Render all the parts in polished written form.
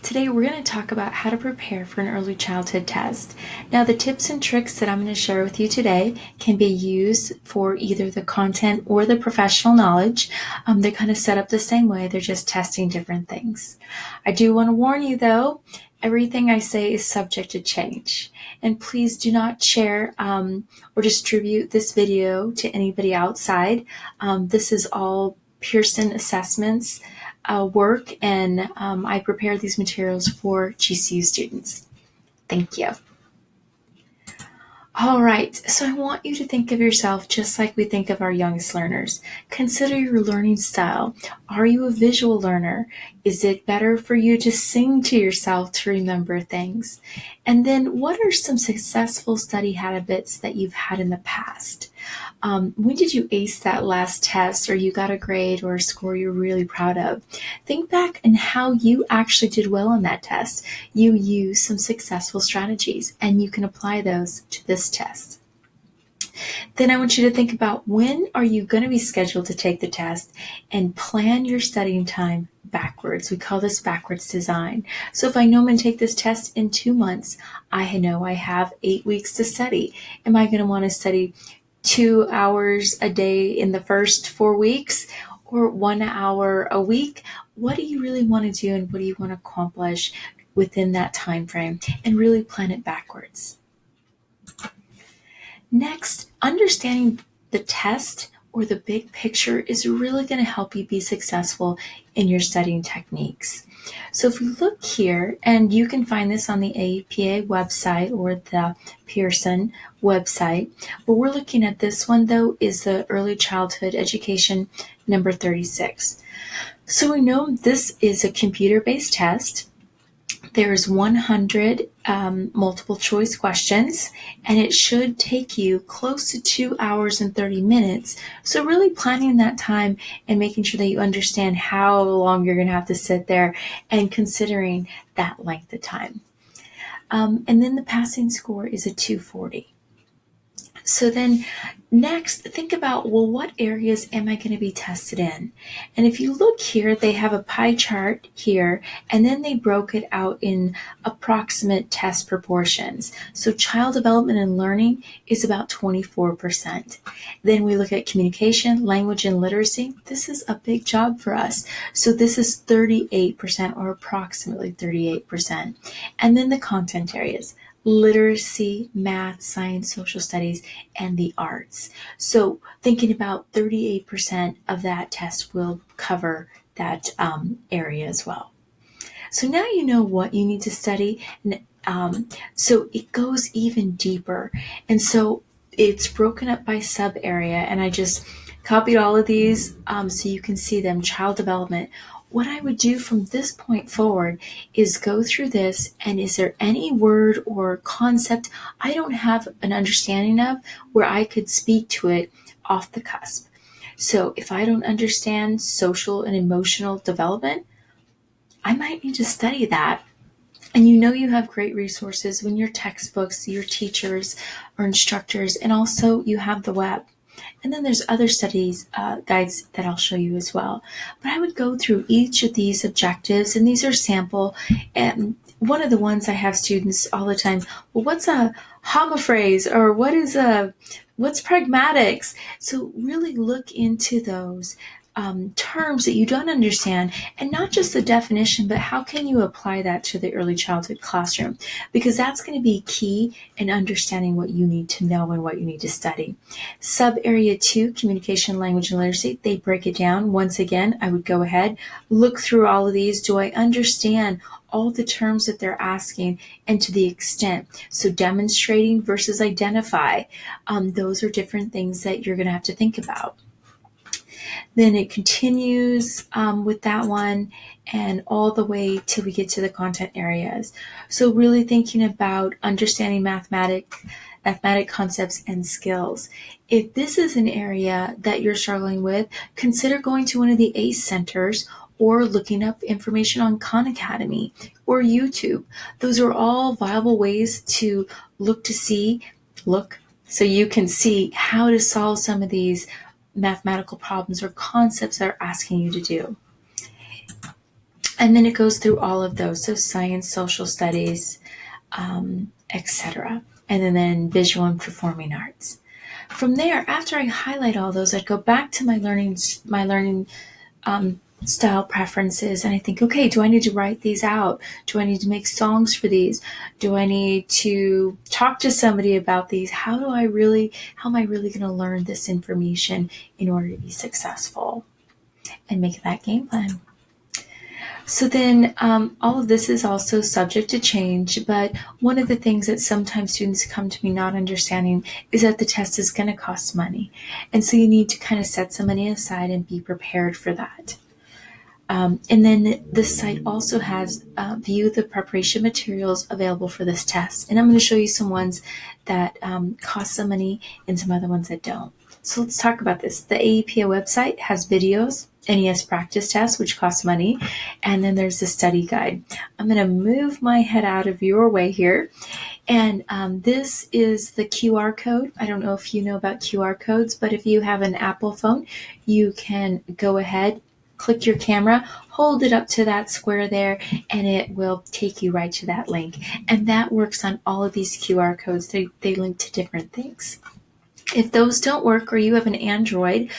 Today we're going to talk about how to prepare for an early childhood test. Now the tips and tricks that I'm going to share with you today can be used for either the content or the professional knowledge. They're kind of set up the same way, they're just testing different things. I do want to warn you though, everything I say is subject to change. And please do not share or distribute this video to anybody outside. This is all Pearson assessments work, and I prepare these materials for GCU students. Thank you. All right, so I want you to think of yourself just like we think of our youngest learners. Consider your learning style. Are you a visual learner? Is it better for you to sing to yourself to remember things? And then what are some successful study habits that you've had in the past? When did you ace that last test, or you got a grade or a score you're really proud of? Think back on how you actually did well on that test. You used some successful strategies, and you can apply those to this test. Then I want you to think about, when are you going to be scheduled to take the test, and plan your studying time backwards. We call this backwards design. So if I know I'm going to take this test in 2 months, I know I have 8 weeks to study. Am I going to want to study 2 hours a day in the first 4 weeks, or 1 hour a week? What do you really want to do, and what do you want to accomplish within that time frame? And really plan it backwards. Next, understanding the test or the big picture is really going to help you be successful in your studying techniques. So if we look here, and you can find this on the AEPA website or the Pearson website, but we're looking at this one though is the Early Childhood Education number 36. So we know this is a computer-based test. There's 100 multiple choice questions, and it should take you close to 2 hours and 30 minutes. So really planning that time and making sure that you understand how long you're going to have to sit there, and considering that length of time. And then the passing score is a 240. So then next, think about, well, what areas am I going to be tested in? And if you look here, they have a pie chart here, and then they broke it out in approximate test proportions. So child development and learning is about 24%. Then we look at communication, language, and literacy. This is a big job for us. So this is 38%, or approximately 38%. And then the content areas: literacy, math, science, social studies, and the arts. So thinking about 38% of that test will cover that area as well. So now you know what you need to study. So it goes even deeper. And so it's broken up by sub area, and I just copied all of these so you can see them. Child development. What I would do from this point forward is go through this, and is there any word or concept I don't have an understanding of where I could speak to it off the cusp? So if I don't understand social and emotional development, I might need to study that. And you know you have great resources when your textbooks, your teachers or instructors, and also you have the web. And then there's other studies guides that I'll show you as well. But I would go through each of these objectives, and these are sample. And one of the ones I have students all the time, well, what's a homophrase, or what's pragmatics? So really look into those terms that you don't understand, and not just the definition, but how can you apply that to the early childhood classroom? Because that's going to be key in understanding what you need to know and what you need to study. Sub area 2, communication, language, and literacy, they break it down. Once again, I would go ahead, look through all of these. Do I understand all the terms that they're asking, and to the extent? So demonstrating versus identify, those are different things that you're going to have to think about. Then it continues with that one, and all the way till we get to the content areas. So really thinking about understanding mathematic concepts and skills. If this is an area that you're struggling with, consider going to one of the ACE centers, or looking up information on Khan Academy or YouTube. Those are all viable ways to look so you can see how to solve some of these mathematical problems or concepts that are asking you to do. And then it goes through all of those. So science, social studies, etc. And then visual and performing arts. From there, after I highlight all those, I'd go back to my learning style preferences, and I think, okay, do I need to write these out? Do I need to make songs for these? Do I need to talk to somebody about these? How am I really going to learn this information in order to be successful? And make that game plan. So then all of this is also subject to change, but one of the things that sometimes students come to me not understanding is that the test is going to cost money. And so you need to kind of set some money aside and be prepared for that. And then this site also has view the preparation materials available for this test. And I'm going to show you some ones that cost some money and some other ones that don't. So let's talk about this. The AEPA website has videos, NES practice tests, which cost money, and then there's the study guide. I'm going to move my head out of your way here. And this is the QR code. I don't know if you know about QR codes, but if you have an Apple phone, you can go ahead, click your camera, hold it up to that square there, and it will take you right to that link. And that works on all of these QR codes. They link to different things. If those don't work or you have an Android,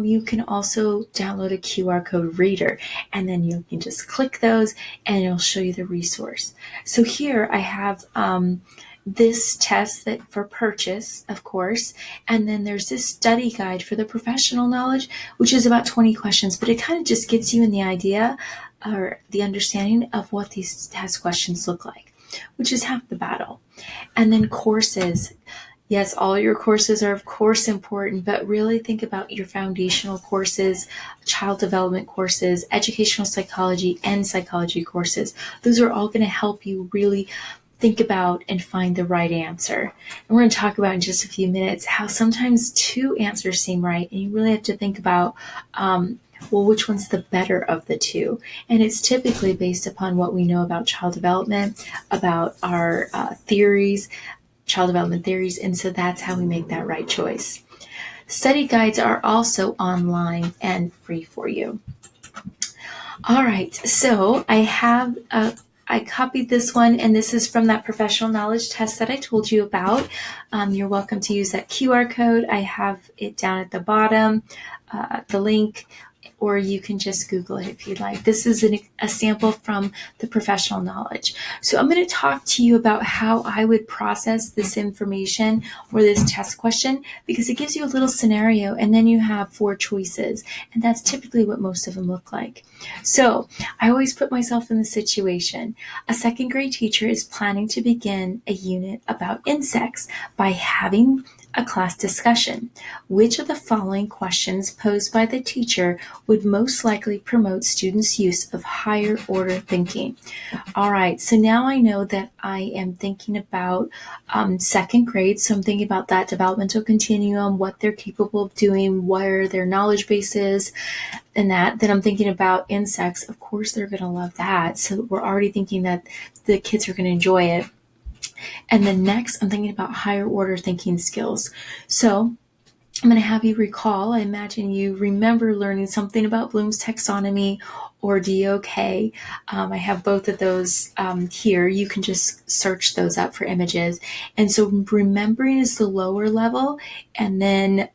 you can also download a QR code reader, and then you can just click those and it'll show you the resource. So here I have this test that for purchase, of course, and then there's this study guide for the professional knowledge, which is about 20 questions, but it kind of just gets you in the idea or the understanding of what these test questions look like, which is half the battle. And then courses. Yes, all your courses are, of course, important, but really think about your foundational courses, child development courses, educational psychology, and psychology courses. Those are all going to help you really think about and find the right answer. And we're going to talk about in just a few minutes how sometimes two answers seem right, and you really have to think about, which one's the better of the two? And it's typically based upon what we know about child development, about our theories, child development theories, and so that's how we make that right choice. Study guides are also online and free for you. All right, so I copied this one, and this is from that professional knowledge test that I told you about. You're welcome to use that QR code. I have it down at the bottom, the link, or you can just Google it if you'd like. This is a sample from the professional knowledge. So I'm going to talk to you about how I would process this information or this test question, because it gives you a little scenario and then you have 4 choices. And that's typically what most of them look like. So I always put myself in the situation. A 2nd grade teacher is planning to begin a unit about insects by having a class discussion. Which of the following questions posed by the teacher would most likely promote students' use of higher order thinking? All right, so now I know that I am thinking about 2nd grade, so I'm thinking about that developmental continuum, what they're capable of doing, where their knowledge base is, and that. Then I'm thinking about insects. Of course, they're going to love that. So we're already thinking that the kids are going to enjoy it. And then next, I'm thinking about higher order thinking skills. So I'm going to have you recall, I imagine you remember learning something about Bloom's taxonomy or DOK. I have both of those here. You can just search those up for images. And so remembering is the lower level, and then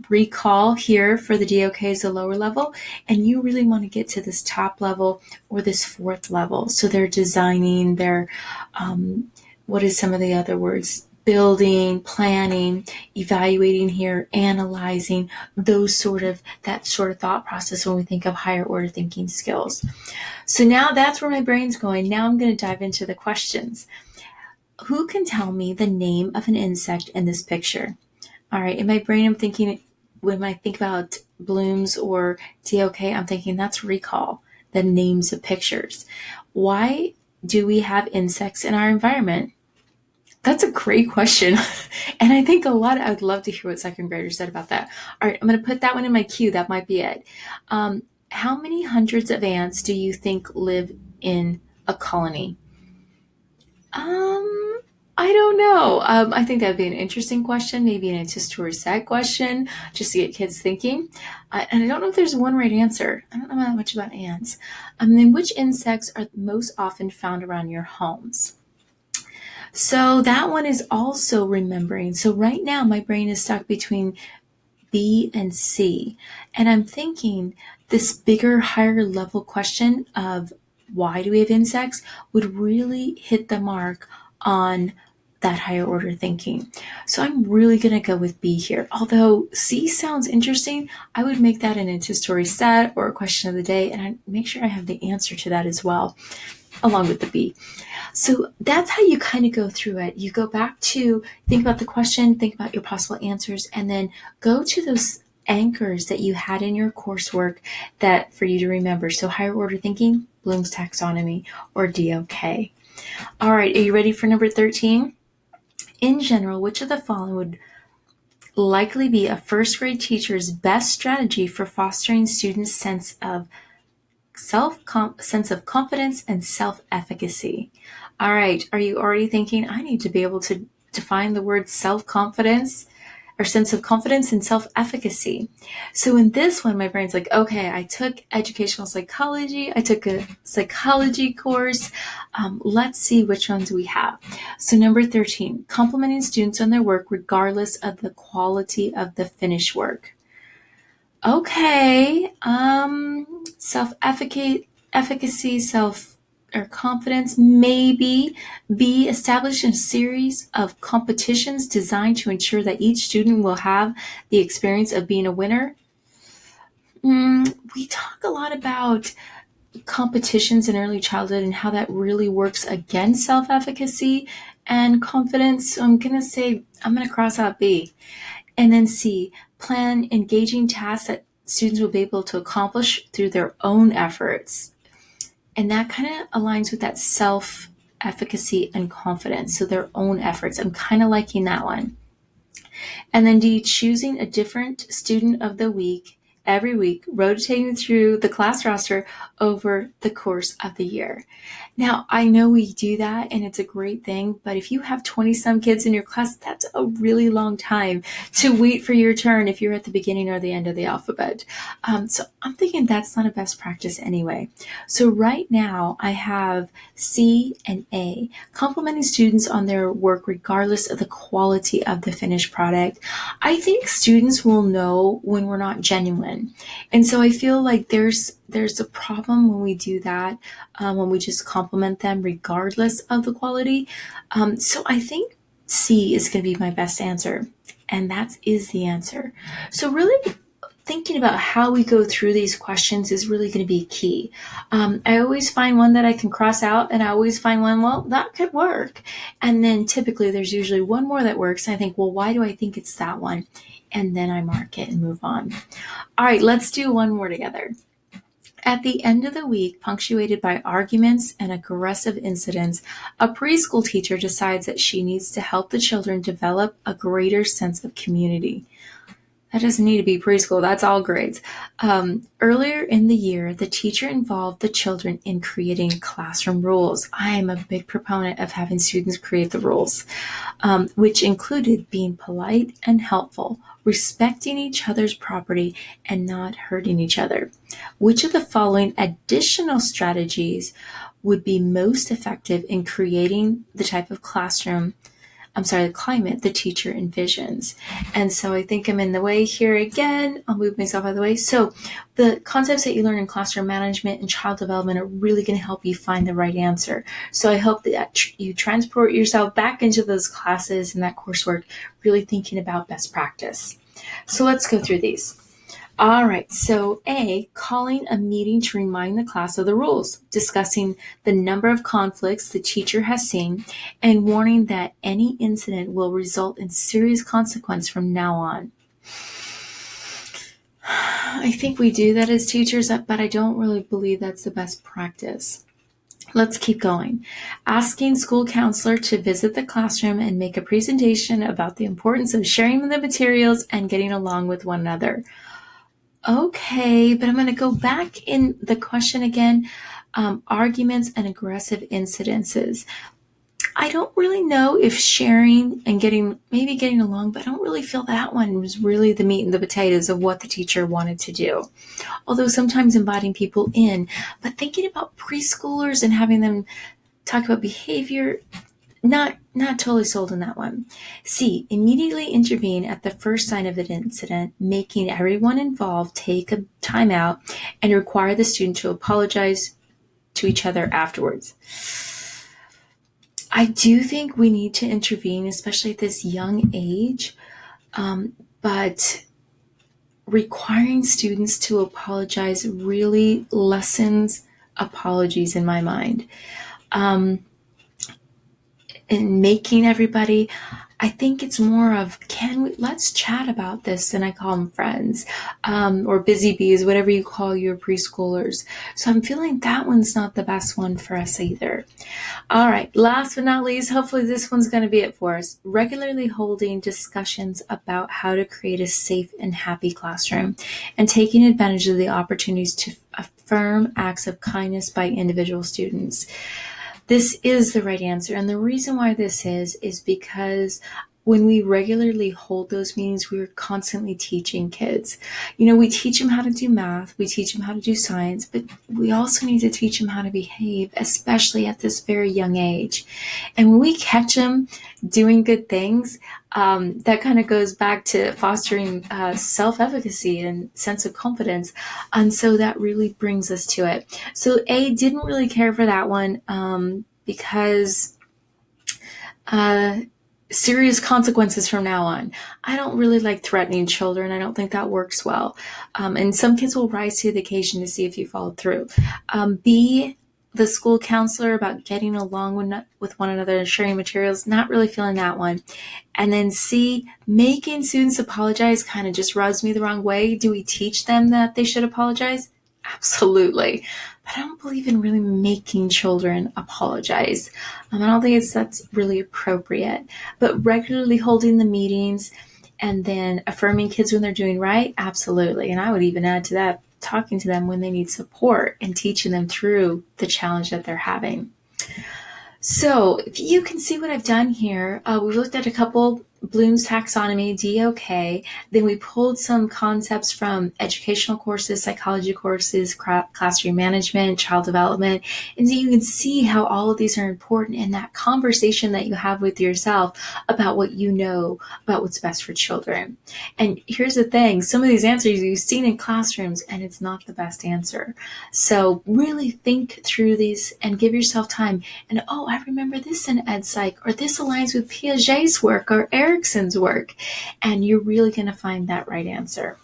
recall here for the DOK is the lower level. And you really want to get to this top level or this 4th level. So they're designing, they're what is some of the other words? Building, planning, evaluating here, analyzing, that sort of thought process when we think of higher order thinking skills. So now that's where my brain's going. Now I'm going to dive into the questions. Who can tell me the name of an insect in this picture? All right, in my brain, I'm thinking, when I think about Bloom's or DOK, I'm thinking that's recall, the names of pictures. Why do we have insects in our environment? That's a great question. And I think I'd love to hear what 2nd graders said about that. All right, I'm going to put that one in my queue. That might be it. How many hundreds of ants do you think live in a colony? I don't know. I think that'd be an interesting question, maybe an anticipatory set question, just to get kids thinking. And I don't know if there's one right answer. I don't know that much about ants. Then which insects are most often found around your homes? So that one is also remembering. So right now my brain is stuck between B and C. And I'm thinking this bigger, higher level question of why do we have insects would really hit the mark on that higher order thinking. So I'm really going to go with B here. Although C sounds interesting, I would make that an anticipatory set or a question of the day, and I'd make sure I have the answer to that as well, along with the B. So that's how you kind of go through it. You go back to think about the question, think about your possible answers, and then go to those anchors that you had in your coursework that for you to remember. So higher order thinking, Bloom's taxonomy, or DOK. All right, are you ready for number 13? In general, which of the following would likely be a first grade teacher's best strategy for fostering students' sense of confidence and self-efficacy? All right, are you already thinking, I need to be able to define the word self-confidence or sense of confidence and self-efficacy? So in this one, my brain's like, okay, I took educational psychology, I took a psychology course. Let's see which ones we have. So number 13, complimenting students on their work regardless of the quality of the finished work. Okay, self-efficacy, or confidence, maybe. B, establish a series of competitions designed to ensure that each student will have the experience of being a winner. We talk a lot about competitions in early childhood and how that really works against self-efficacy and confidence. So I'm going to cross out B. And then C, plan engaging tasks that students will be able to accomplish through their own efforts. And that kind of aligns with that self-efficacy and confidence. So their own efforts. I'm kind of liking that one. And then D, choosing a different student of the week every week, rotating through the class roster over the course of the year. Now, I know we do that and it's a great thing, but if you have 20 some kids in your class, that's a really long time to wait for your turn if you're at the beginning or the end of the alphabet. So I'm thinking that's not a best practice anyway. So right now I have C and A, complimenting students on their work regardless of the quality of the finished product. I think students will know when we're not genuine. And so I feel like there's a problem when we do that, when we just compliment them regardless of the quality. So I think C is going to be my best answer, and that is the answer. So really thinking about how we go through these questions is really going to be key. I always find one that I can cross out, and I always find one, well, that could work. And then typically there's usually one more that works, and I think, well, why do I think it's that one? And then I mark it and move on. All right, let's do one more together. At the end of the week, punctuated by arguments and aggressive incidents, a preschool teacher decides that she needs to help the children develop a greater sense of community. That doesn't need to be preschool, that's all grades. Earlier in the year, the teacher involved the children in creating classroom rules. I am a big proponent of having students create the rules, which included being polite and helpful, respecting each other's property, and not hurting each other. Which of the following additional strategies would be most effective in creating the type of the climate the teacher envisions? And so I think I'm in the way here again. I'll move myself out of the way. So the concepts that you learn in classroom management and child development are really going to help you find the right answer. So I hope that you transport yourself back into those classes and that coursework, really thinking about best practice. So let's go through these. All right, so A, calling a meeting to remind the class of the rules, discussing the number of conflicts the teacher has seen, and warning that any incident will result in serious consequence from now on. I think we do that as teachers, but I don't really believe that's the best practice. Let's keep going. Asking school counselor to visit the classroom and make a presentation about the importance of sharing the materials and getting along with one another. Okay, but I'm going to go back in the question again. Arguments and aggressive incidences. I don't really know if sharing and getting along, but I don't really feel that one was really the meat and the potatoes of what the teacher wanted to do. Although sometimes inviting people in, but thinking about preschoolers and having them talk about behavior, not totally sold on that one. C, immediately intervene at the first sign of an incident, making everyone involved take a time out and require the student to apologize to each other afterwards. I do think we need to intervene, especially at this young age, but requiring students to apologize really lessens apologies in my mind. And making everybody, I think it's more of, let's chat about this, and I call them friends, or busy bees, whatever you call your preschoolers. So I'm feeling that one's not the best one for us either. All right, last but not least, hopefully this one's going to be it for us. Regularly holding discussions about how to create a safe and happy classroom, and taking advantage of the opportunities to affirm acts of kindness by individual students. This is the right answer. And the reason why this is because when we regularly hold those meetings, we're constantly teaching kids. We teach them how to do math, we teach them how to do science, but we also need to teach them how to behave, especially at this very young age. And when we catch them doing good things, that kind of goes back to fostering self-efficacy and sense of confidence. And so that really brings us to it. So A, didn't really care for that one because serious consequences from now on. I don't really like threatening children. I don't think that works well. And some kids will rise to the occasion to see if you followed through. B, the school counselor about getting along with one another and sharing materials, not really feeling that one. And then C, making students apologize kind of just rubs me the wrong way. Do we teach them that they should apologize? Absolutely. But I don't believe in really making children apologize. I don't think that's really appropriate. But regularly holding the meetings and then affirming kids when they're doing right, absolutely. And I would even add to that, talking to them when they need support and teaching them through the challenge that they're having. So if you can see what I've done here, we looked at a couple Bloom's taxonomy, DOK. Then we pulled some concepts from educational courses, psychology courses, classroom management, child development. And so you can see how all of these are important in that conversation that you have with yourself about what you know about what's best for children. And here's the thing, some of these answers you've seen in classrooms and it's not the best answer. So really think through these and give yourself time. And I remember this in Ed Psych, or this aligns with Piaget's work or Erickson's work, and you're really going to find that right answer.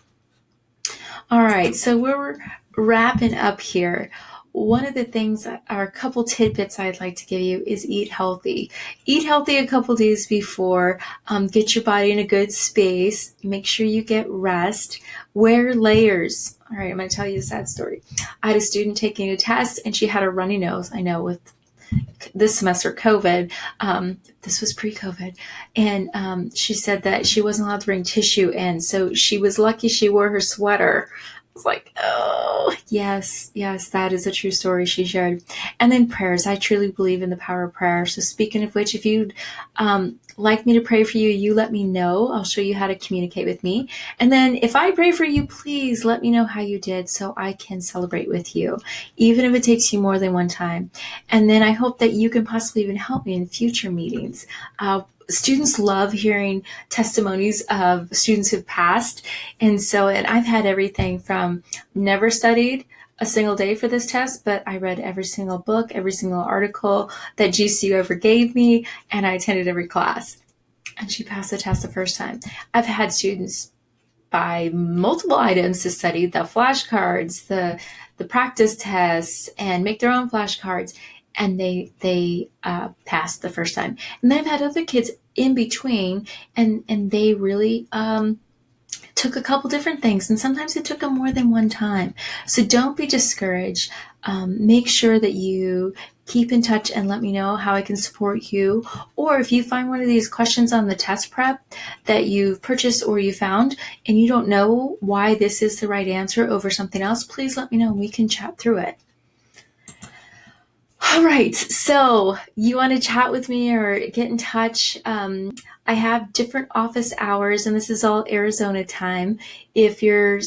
All right, so we're wrapping up here. One of the things, or a couple tidbits I'd like to give you is eat healthy. Eat healthy a couple days before, get your body in a good space, make sure you get rest, wear layers. All right, I'm going to tell you a sad story. I had a student taking a test and she had a runny nose. I know, with this semester COVID, this was pre-COVID, and she said that she wasn't allowed to bring tissue in, so she was lucky she wore her sweater. I was like, oh, yes, that is a true story she shared. And then prayers. I truly believe in the power of prayer. So speaking of which, if you'd like me to pray for you, you let me know. I'll show you how to communicate with me. And then if I pray for you, please let me know how you did so I can celebrate with you, even if it takes you more than one time. And then I hope that you can possibly even help me in future meetings. Students love hearing testimonies of students who've passed. And I've had everything from never studied a single day for this test, but I read every single book, every single article that GCU ever gave me, and I attended every class. And she passed the test the first time. I've had students buy multiple items to study, the flashcards, the practice tests, and make their own flashcards. And they passed the first time. And then I've had other kids in between, and they really took a couple different things, and sometimes it took them more than one time. So don't be discouraged. Make sure that you keep in touch and let me know how I can support you. Or if you find one of these questions on the test prep that you've purchased or you found and you don't know why this is the right answer over something else, please let me know. We can chat through it. All right, so you want to chat with me or get in touch? I have different office hours, and this is all Arizona time. If you're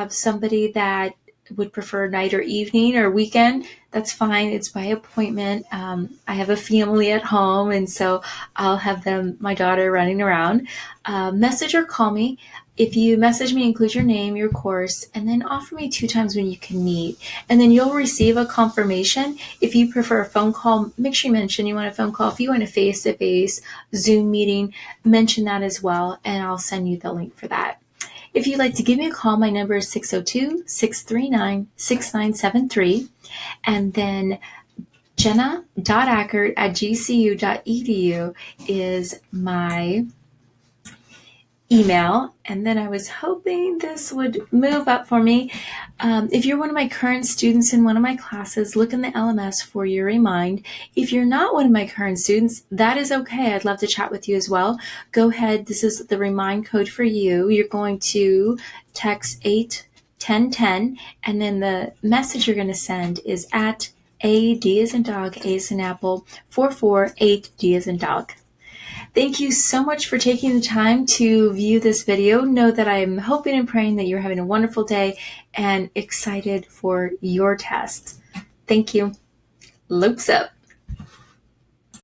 somebody that would prefer night or evening or weekend, that's fine. It's by appointment. I have a family at home, and so I'll have my daughter running around. Message or call me. If you message me, include your name, your course, and then offer me 2 times when you can meet. And then you'll receive a confirmation. If you prefer a phone call, make sure you mention you want a phone call. If you want a face-to-face Zoom meeting, mention that as well, and I'll send you the link for that. If you'd like to give me a call, my number is 602-639-6973. And then jenna.ackert@gcu.edu is my email. And then I was hoping this would move up for me. If you're one of my current students in one of my classes, look in the LMS for your remind. If you're not one of my current students, that is okay. I'd love to chat with you as well. Go ahead. This is the remind code for you. You're going to text 81010, and then the message you're going to send is at AD as in dog, A as in apple, 448D as in dog. Thank you so much for taking the time to view this video. Know that I'm hoping and praying that you're having a wonderful day and excited for your test. Thank you. Loops up.